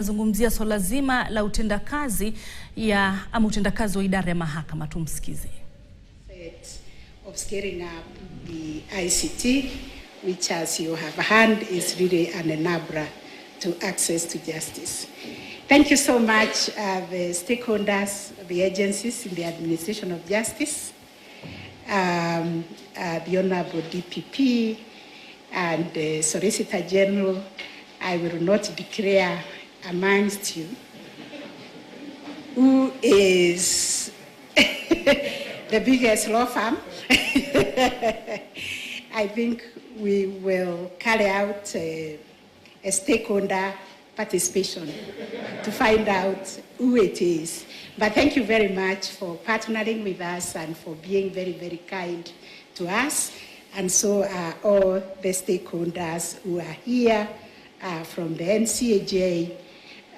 Zungumzia swala zima la utendakazi ama utendakazi wa idara ya mahakama. Tumsikize. Of scaling up the ICT, which as you have heard is really an enabler to access to justice. Thank you so much, the stakeholders, the agencies in the administration of justice, the Honorable DPP and the Solicitor General. I will not declare amongst you who is the biggest law firm. I think we will carry out a stakeholder participation to find out who it is. But thank you very much for partnering with us and for being very, very kind to us. And so are all the stakeholders who are here from the NCAJ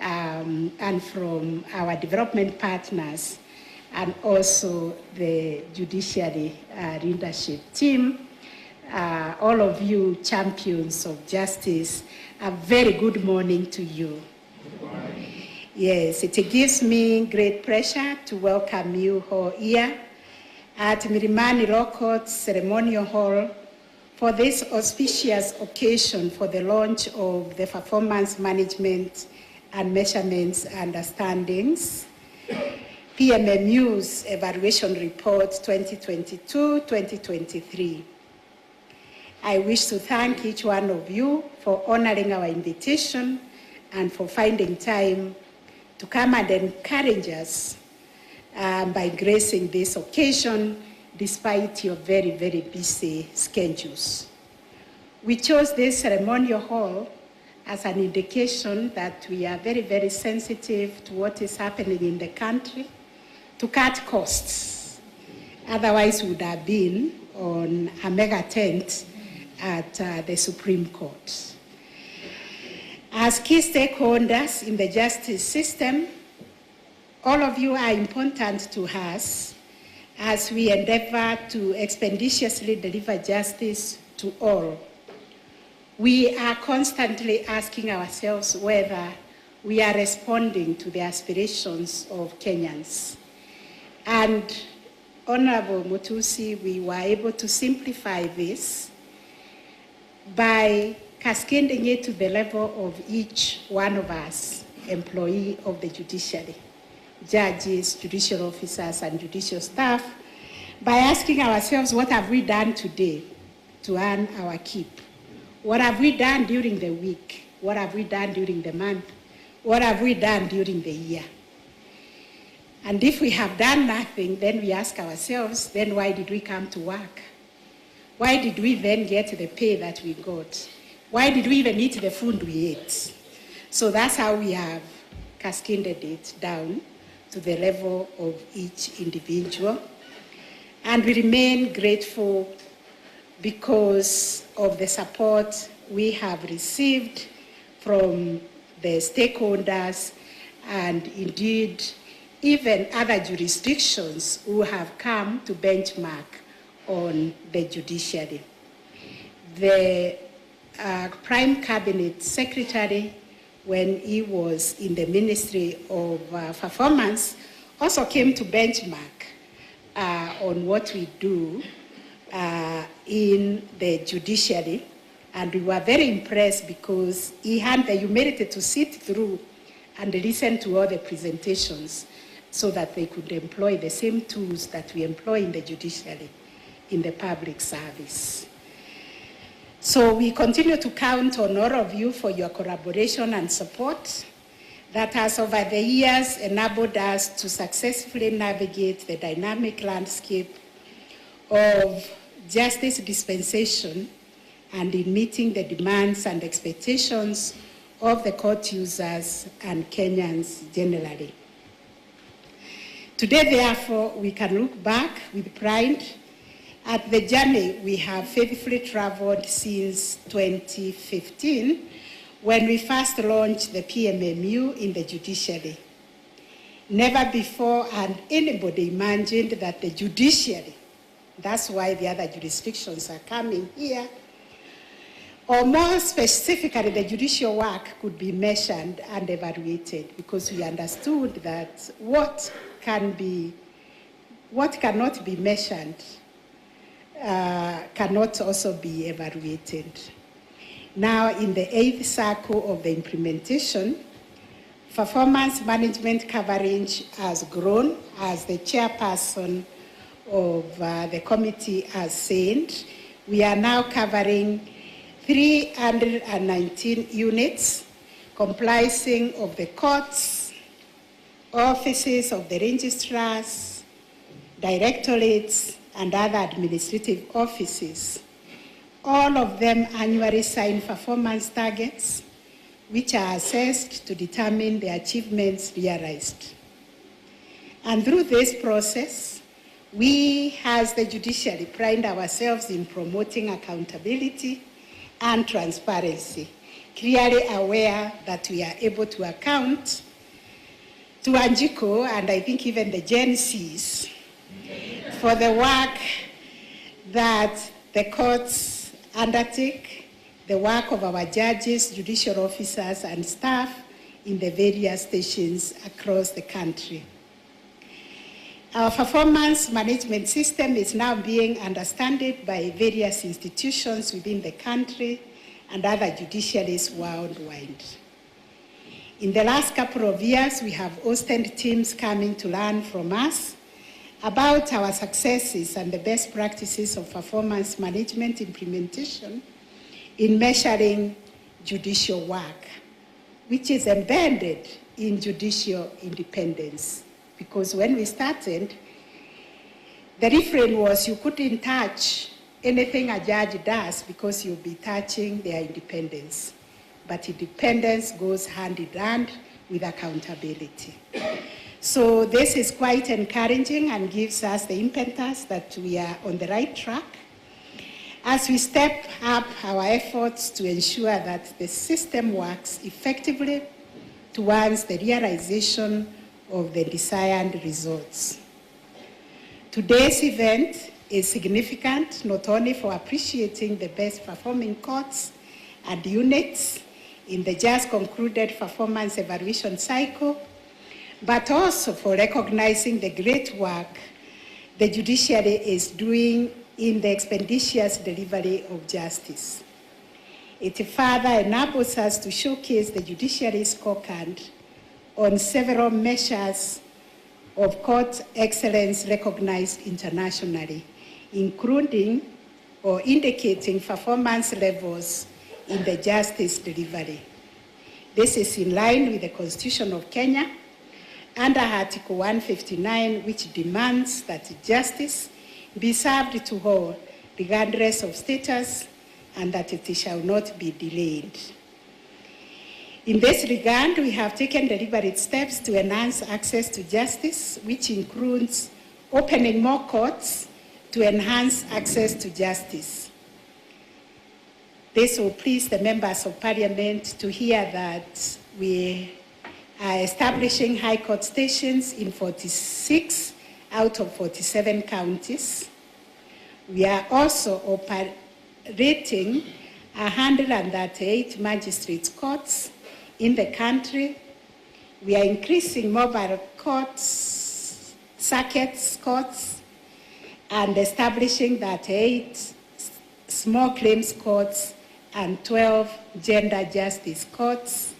and from our development partners, and also the judiciary leadership team. All of you champions of justice, a very good morning to you. Yes, it gives me great pleasure to welcome you all here at Milimani Law Court Ceremonial Hall for this auspicious occasion for the launch of the Performance Management and Measurements Understandings, PMMU's Evaluation Report 2022-2023. I wish to thank each one of you for honoring our invitation and for finding time to come and encourage us by gracing this occasion despite your very, very busy schedules. We chose this ceremonial hall as an indication that we are very, very sensitive to what is happening in the country, to cut costs. Otherwise, we would have been on a mega tent at the Supreme Court. As key stakeholders in the justice system, all of you are important to us as we endeavor to expeditiously deliver justice to all. We are constantly asking ourselves whether we are responding to the aspirations of Kenyans. And Honorable Mutusi, we were able to simplify this by cascading it to the level of each one of us, employee of the judiciary, judges, judicial officers, and judicial staff, by asking ourselves, what have we done today to earn our keep? What have we done during the week? What have we done during the month? What have we done during the year? And if we have done nothing, then we ask ourselves, then why did we come to work? Why did we then get the pay that we got? Why did we even eat the food we ate? So that's how we have cascaded it down to the level of each individual. And we remain grateful because of the support we have received from the stakeholders and indeed even other jurisdictions who have come to benchmark on the judiciary. The Prime Cabinet Secretary, when he was in the Ministry of Performance, also came to benchmark on what we do in the judiciary, and we were very impressed because he had the humility to sit through and listen to all the presentations so that they could employ the same tools that we employ in the judiciary in the public service. So we continue to count on all of you for your collaboration and support that has over the years enabled us to successfully navigate the dynamic landscape of justice dispensation and in meeting the demands and expectations of the court users and Kenyans generally. Today, therefore, we can look back with pride at the journey we have faithfully traveled since 2015, when we first launched the PMMU in the judiciary. Never before had anybody imagined that the judiciary, that's why the other jurisdictions are coming here, or more specifically, the judicial work could be measured and evaluated, because we understood that what cannot be measured cannot also be evaluated. Now, in the 8th cycle of the implementation, performance management coverage has grown, as the chairperson of the committee has said. We are now covering 319 units, comprising of the courts, offices of the registrars, directorates, and other administrative offices. All of them annually sign performance targets, which are assessed to determine the achievements realized. And through this process, we, as the judiciary, pride ourselves in promoting accountability and transparency, clearly aware that we are able to account to Anjiko, and I think even the Gen Zs, for the work that the courts undertake, the work of our judges, judicial officers, and staff in the various stations across the country. Our performance management system is now being understood by various institutions within the country and other judiciaries worldwide. In the last couple of years, we have hosted teams coming to learn from us about our successes and the best practices of performance management implementation in measuring judicial work, which is embedded in judicial independence. Because when we started, the refrain was you couldn't touch anything a judge does because you'll be touching their independence. But independence goes hand in hand with accountability. So this is quite encouraging and gives us the impetus that we are on the right track as we step up our efforts to ensure that the system works effectively towards the realization of the desired results. Today's event is significant not only for appreciating the best performing courts and units in the just concluded performance evaluation cycle, but also for recognizing the great work the judiciary is doing in the expeditious delivery of justice. It further enables us to showcase the judiciary scorecard on several measures of court excellence recognized internationally, including or indicating performance levels in the justice delivery. This is in line with the Constitution of Kenya under Article 159, which demands that justice be served to all, regardless of status, and that it shall not be delayed. In this regard, we have taken deliberate steps to enhance access to justice, which includes opening more courts to enhance access to justice. This will please the members of Parliament to hear that we are establishing high court stations in 46 out of 47 counties. We are also operating 138 magistrates' courts in the country. We are increasing mobile courts, circuits courts, and establishing 38 small claims courts and 12 gender justice courts,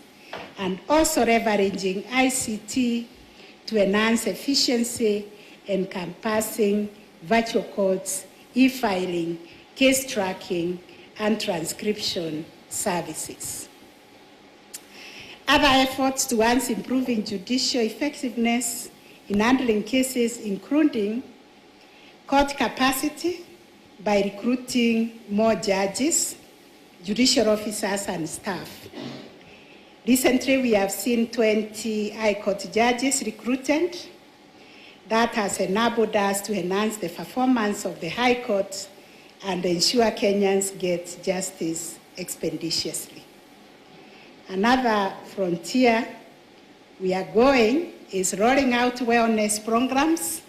and also leveraging ICT to enhance efficiency, encompassing virtual courts, e-filing, case tracking, and transcription services. Other efforts towards improving judicial effectiveness in handling cases, including court capacity by recruiting more judges, judicial officers, and staff. Recently, we have seen 20 High Court judges recruited. That has enabled us to enhance the performance of the High Court and ensure Kenyans get justice expeditiously. Another frontier we are going is rolling out wellness programs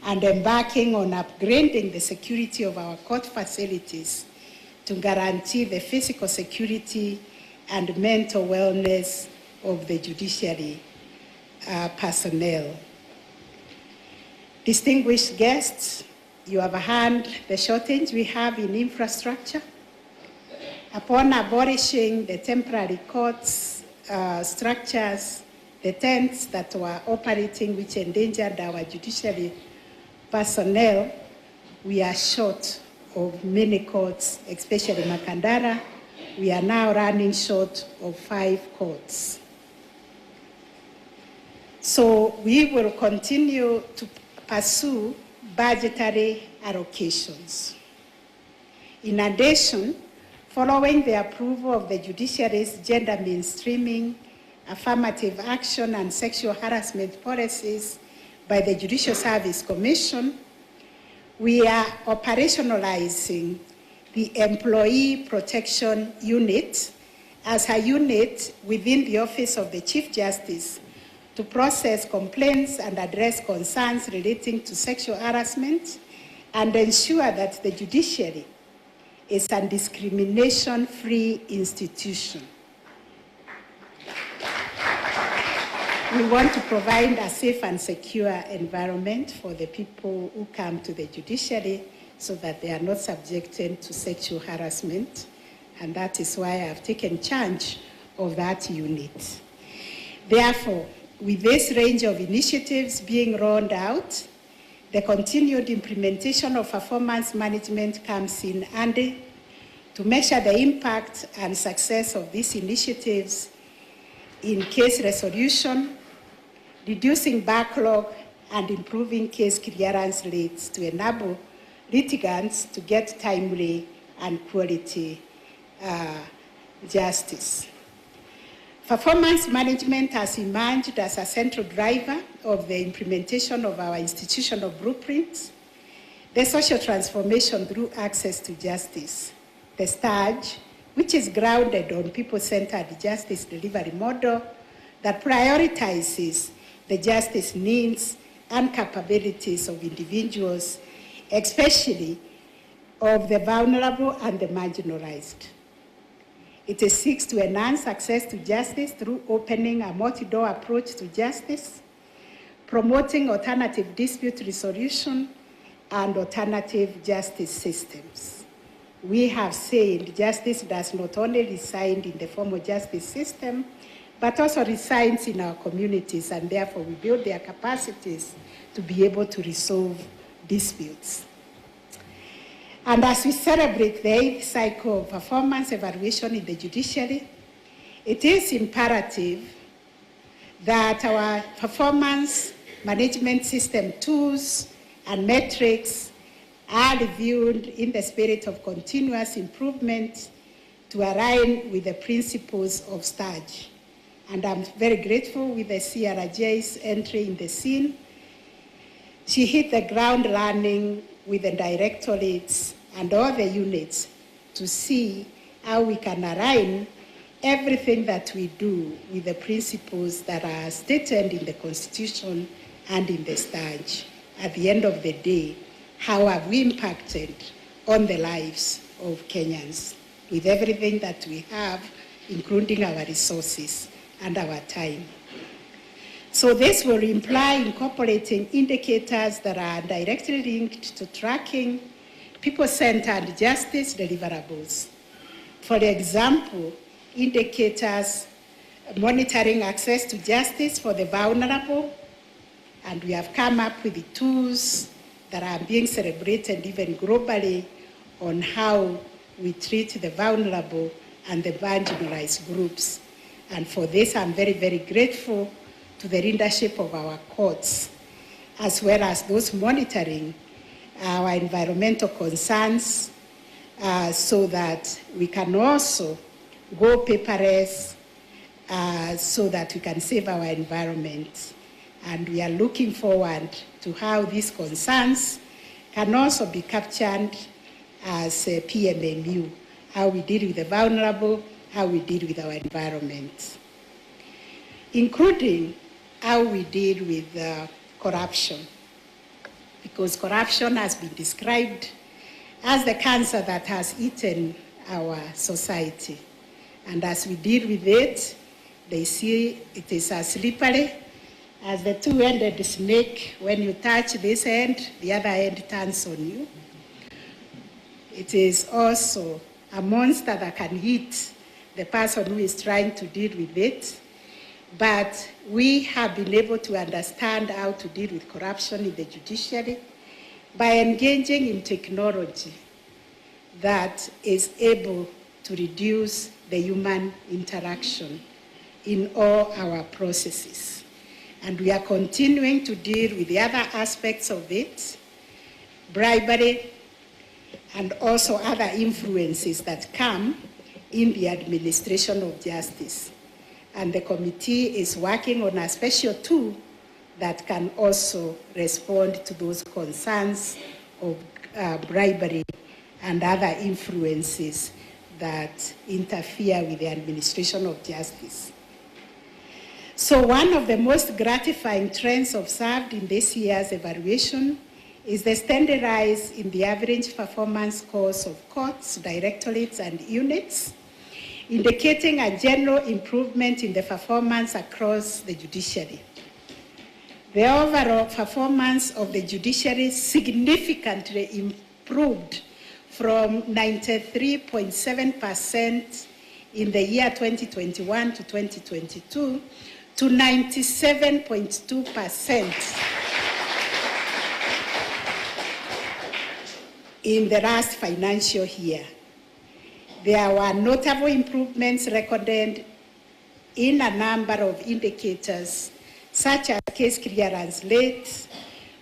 and embarking on upgrading the security of our court facilities to guarantee the physical security and mental wellness of the judiciary personnel. Distinguished guests, you have heard the shortage we have in infrastructure. Upon abolishing the temporary courts structures, the tents that were operating which endangered our judiciary personnel, we are short of many courts, especially Makandara. We are now running short of 5 courts. So we will continue to pursue budgetary allocations. In addition, following the approval of the judiciary's gender mainstreaming, affirmative action, and sexual harassment policies by the Judicial Service Commission, we are operationalizing the Employee Protection Unit as a unit within the Office of the Chief Justice to process complaints and address concerns relating to sexual harassment and ensure that the judiciary is a discrimination-free institution. We want to provide a safe and secure environment for the people who come to the judiciary so that they are not subjected to sexual harassment, and that is why I have taken charge of that unit. Therefore, with this range of initiatives being rolled out, the continued implementation of performance management comes in handy to measure the impact and success of these initiatives in case resolution, reducing backlog, and improving case clearance rates to enable litigants to get timely and quality justice. Performance management has emerged as a central driver of the implementation of our institutional blueprints, the social transformation through access to justice, the STARGE, which is grounded on people-centered justice delivery model that prioritizes the justice needs and capabilities of individuals, especially of the vulnerable and the marginalized. It seeks to enhance access to justice through opening a multi-door approach to justice, promoting alternative dispute resolution, and alternative justice systems. We have said justice does not only reside in the formal justice system, but also resides in our communities, and therefore we build their capacities to be able to resolve disputes. And as we celebrate the 8th cycle of performance evaluation in the judiciary, it is imperative that our performance management system tools and metrics are reviewed in the spirit of continuous improvement to align with the principles of STARGE. And I'm very grateful with the CRJ's entry in the scene. She hit the ground running with the directorates and all the units to see how we can align everything that we do with the principles that are stated in the Constitution and in the STARGE. At the end of the day, how have we impacted on the lives of Kenyans with everything that we have, including our resources and our time? So this will imply incorporating indicators that are directly linked to tracking people-centered justice deliverables. For example, indicators monitoring access to justice for the vulnerable, and we have come up with the tools that are being celebrated even globally on how we treat the vulnerable and the marginalized groups. And for this, I'm very, very grateful to the leadership of our courts, as well as those monitoring our environmental concerns, so that we can also go paperless, so that we can save our environment. And we are looking forward to how these concerns can also be captured as a PMMU, how we deal with the vulnerable, how we deal with our environment, including how we deal with corruption. Because corruption has been described as the cancer that has eaten our society. And as we deal with it, they see it is as slippery as the two-ended snake. When you touch this end, the other end turns on you. It is also a monster that can hit the person who is trying to deal with it. But we have been able to understand how to deal with corruption in the judiciary by engaging in technology that is able to reduce the human interaction in all our processes. And we are continuing to deal with the other aspects of it, bribery, and also other influences that come in the administration of justice. And the committee is working on a special tool that can also respond to those concerns of bribery and other influences that interfere with the administration of justice. So one of the most gratifying trends observed in this year's evaluation is the steady rise in the average performance scores of courts, directorates, and units, indicating a general improvement in the performance across the judiciary. The overall performance of the judiciary significantly improved from 93.7% in the year 2021 to 2022 to 97.2% in the last financial year. There were notable improvements recorded in a number of indicators, such as case clearance rates,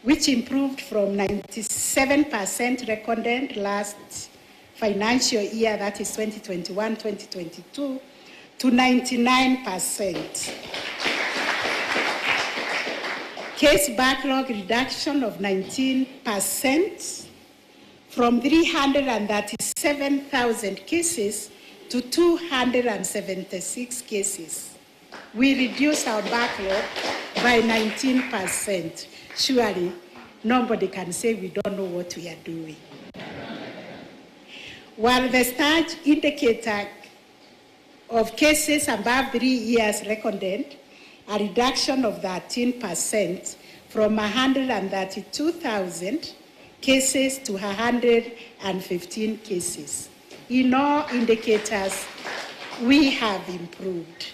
which improved from 97% recorded last financial year, that is 2021-2022, to 99%. Case backlog reduction of 19%, from 337,000 cases to 276 cases. We reduced our backlog by 19%. Surely, nobody can say we don't know what we are doing. While the stage indicator of cases above 3 years recorded a reduction of 13% from 132,000 cases to 115 cases. In all indicators, we have improved.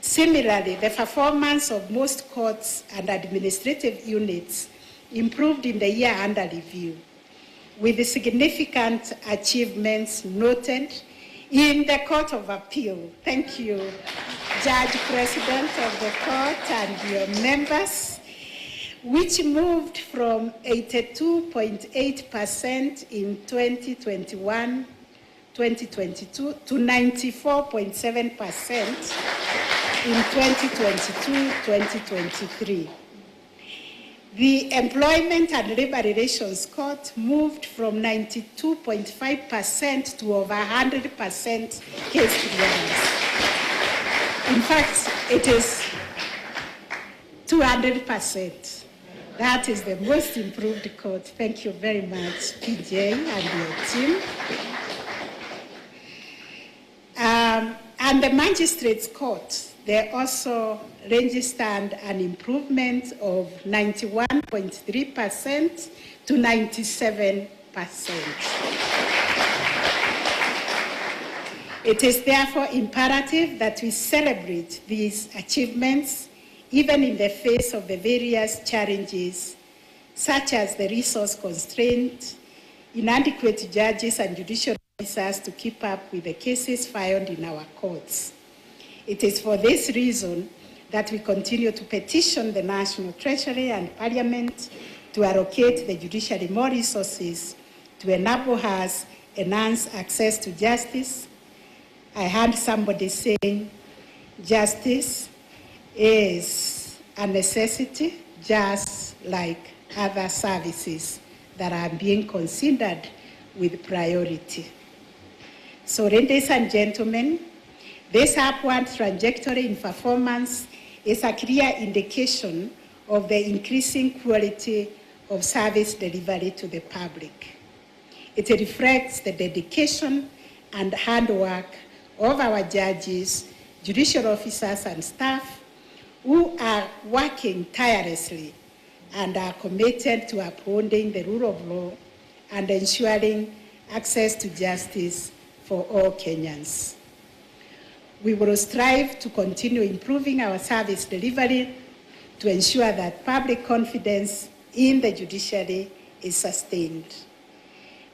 Similarly, the performance of most courts and administrative units improved in the year under review, with significant achievements noted in the Court of Appeal. Thank you, Judge President of the Court and your members, which moved from 82.8% in 2021-2022 to 94.7% in 2022-2023. The Employment and Labor Relations Court moved from 92.5% to over 100% case clearance. In fact, it is 200%. That is the most improved court. Thank you very much, PJ and your team. And the Magistrates Court, they also registered an improvement of 91.3% to 97%. It is therefore imperative that we celebrate these achievements even in the face of the various challenges, such as the resource constraint, inadequate judges and judicial officers to keep up with the cases filed in our courts. It is for this reason that we continue to petition the National Treasury and Parliament to allocate the judiciary more resources to enable us enhance access to justice. I heard somebody saying justice is a necessity, just like other services that are being considered with priority. So, ladies and gentlemen, this upward trajectory in performance is a clear indication of the increasing quality of service delivery to the public. It reflects the dedication and handwork of our judges, judicial officers, and staff who are working tirelessly and are committed to upholding the rule of law and ensuring access to justice for all Kenyans. We will strive to continue improving our service delivery to ensure that public confidence in the judiciary is sustained.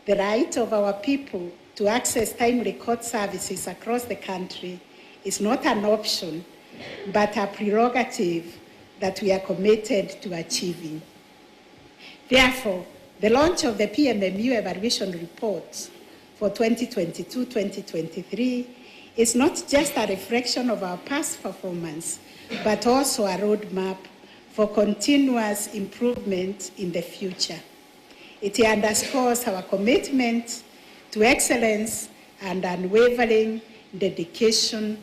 The right of our people to access timely court services across the country is not an option, but a prerogative that we are committed to achieving. Therefore, the launch of the PMMU evaluation report for 2022-2023 is not just a reflection of our past performance, but also a roadmap for continuous improvement in the future. It underscores our commitment to excellence and unwavering dedication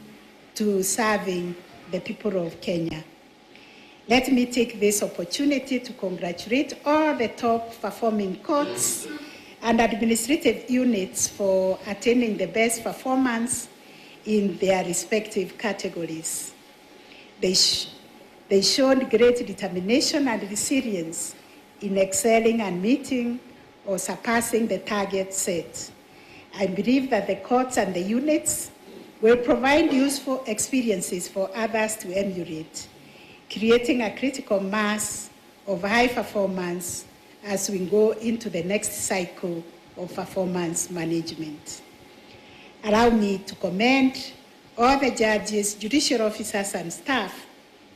to serving the people of Kenya. Let me take this opportunity to congratulate all the top performing courts and administrative units for attaining the best performance in their respective categories. They showed great determination and resilience in excelling and meeting or surpassing the target set. I believe that the courts and the units will provide useful experiences for others to emulate, creating a critical mass of high performance as we go into the next cycle of performance management. Allow me to commend all the judges, judicial officers, and staff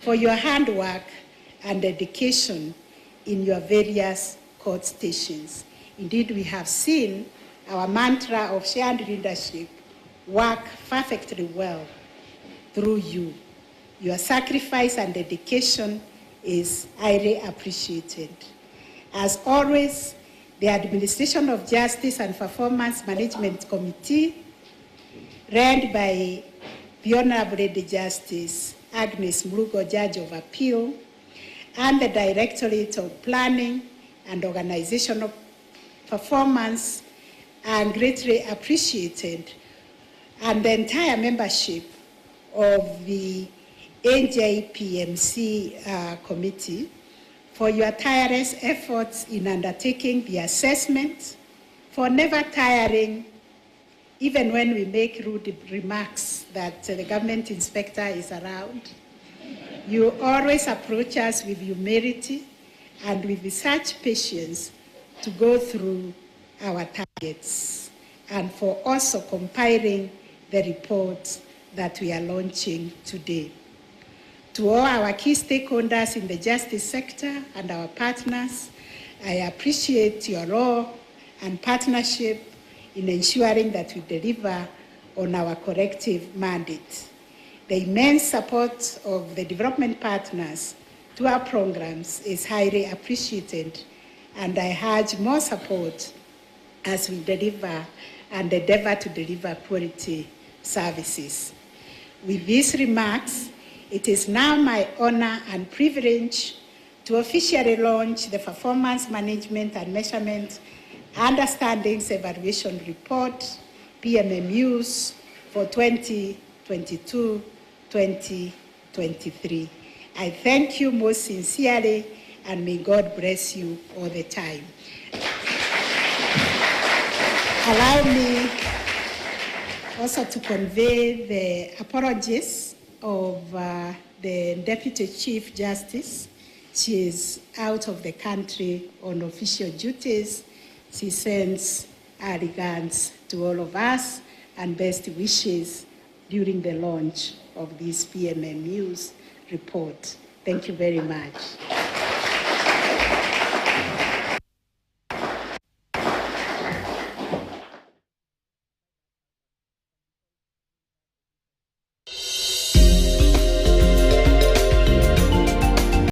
for your handwork and dedication in your various court stations. Indeed, we have seen our mantra of shared leadership work perfectly well through you. Your sacrifice and dedication is highly appreciated. As always, the Administration of Justice and Performance Management Committee, led by the Honorable Lady Justice Agnes Mlugo, Judge of Appeal, and the Directorate of Planning and Organizational Performance are greatly appreciated, and the entire membership of the NJPMC committee for your tireless efforts in undertaking the assessment, for never tiring, even when we make rude remarks that the government inspector is around. You always approach us with humility and with such patience to go through our targets, and for also compiling the reports that we are launching today. To all our key stakeholders in the justice sector and our partners, I appreciate your role and partnership in ensuring that we deliver on our collective mandate. The immense support of the development partners to our programs is highly appreciated, and I urge more support as we deliver and endeavor to deliver quality services. With these remarks, it is now my honor and privilege to officially launch the Performance Management and Measurement Understandings Evaluation Report, PMMUs, for 2022-2023. I thank you most sincerely, and may God bless you all the time. Allow me also to convey the apologies of the Deputy Chief Justice. She is out of the country on official duties. She sends her regards to all of us and best wishes during the launch of this PMMU's report. Thank you very much.